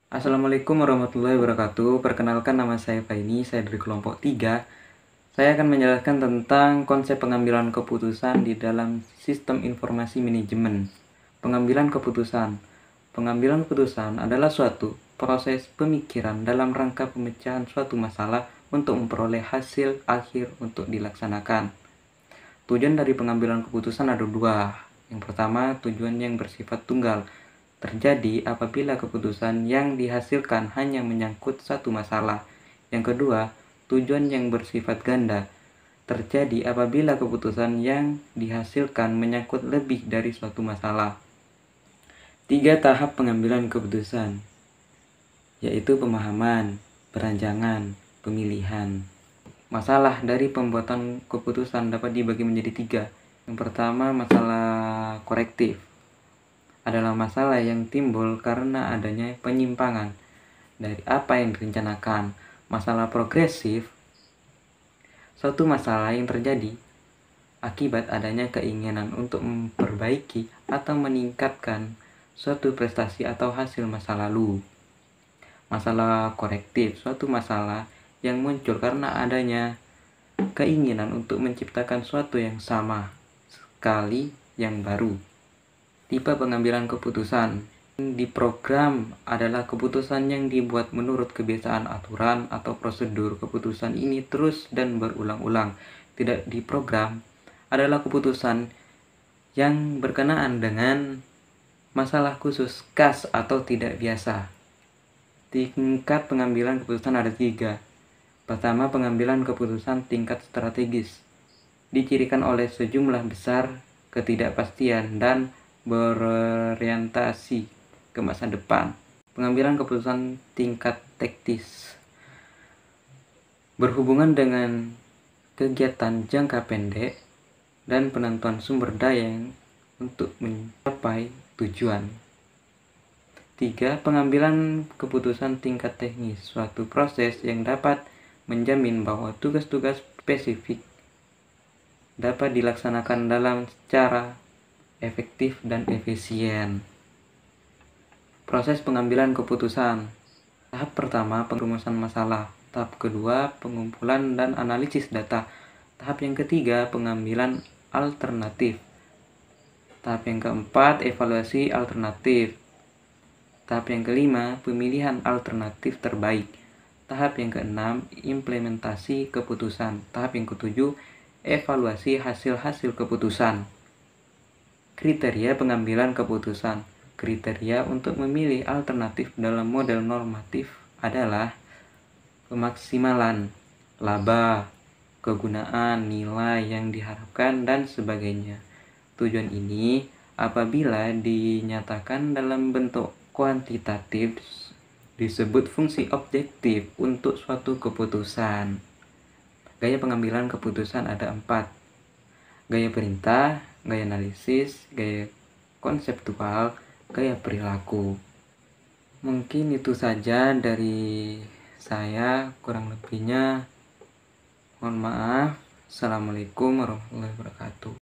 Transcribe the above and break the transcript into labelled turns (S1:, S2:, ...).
S1: Assalamualaikum warahmatullahi wabarakatuh. Perkenalkan, nama saya Faini, saya dari kelompok 3. Saya akan menjelaskan tentang konsep pengambilan keputusan di dalam sistem informasi manajemen. Pengambilan keputusan. Pengambilan keputusan adalah suatu proses pemikiran dalam rangka pemecahan suatu masalah untuk memperoleh hasil akhir untuk dilaksanakan. Tujuan dari pengambilan keputusan ada dua. Yang pertama, tujuan yang bersifat tunggal terjadi apabila keputusan yang dihasilkan hanya menyangkut satu masalah. Yang kedua, tujuan yang bersifat ganda terjadi apabila keputusan yang dihasilkan menyangkut lebih dari suatu masalah. 3 tahap pengambilan keputusan, yaitu pemahaman, perancangan, pemilihan. Masalah dari pembuatan keputusan dapat dibagi menjadi 3. Yang pertama, masalah korektif adalah masalah yang timbul karena adanya penyimpangan dari apa yang direncanakan. Masalah progresif, suatu masalah yang terjadi akibat adanya keinginan untuk memperbaiki atau meningkatkan suatu prestasi atau hasil masa lalu. Masalah korektif, suatu masalah yang muncul karena adanya keinginan untuk menciptakan suatu yang sama sekali yang baru. Tipe pengambilan keputusan di program adalah keputusan yang dibuat menurut kebiasaan aturan atau prosedur. Keputusan ini terus dan berulang-ulang. Tidak di program adalah keputusan yang berkenaan dengan masalah khusus, khas atau tidak biasa. Tingkat pengambilan keputusan ada 3. Pertama, pengambilan keputusan tingkat strategis dicirikan oleh sejumlah besar ketidakpastian dan berorientasi ke masa depan. Pengambilan keputusan tingkat taktis berhubungan dengan kegiatan jangka pendek dan penentuan sumber daya untuk mencapai tujuan. 3. Pengambilan keputusan tingkat teknis, suatu proses yang dapat menjamin bahwa tugas-tugas spesifik dapat dilaksanakan dalam cara efektif dan efisien. Proses pengambilan keputusan. Tahap pertama, perumusan masalah. Tahap kedua, pengumpulan dan analisis data. Tahap yang ketiga, pengambilan alternatif. Tahap yang keempat, evaluasi alternatif. Tahap yang kelima, pemilihan alternatif terbaik. Tahap yang keenam, implementasi keputusan. Tahap yang ketujuh, evaluasi hasil-hasil keputusan. Kriteria pengambilan keputusan. Kriteria untuk memilih alternatif dalam model normatif adalah pemaksimalan laba, kegunaan, nilai yang diharapkan, dan sebagainya. Tujuan ini apabila dinyatakan dalam bentuk kuantitatif disebut fungsi objektif untuk suatu keputusan. Gaya pengambilan keputusan ada 4. Gaya perintah, gaya analisis, gaya konseptual, gaya perilaku. Mungkin itu saja dari saya, kurang lebihnya mohon maaf. Assalamualaikum warahmatullahi wabarakatuh.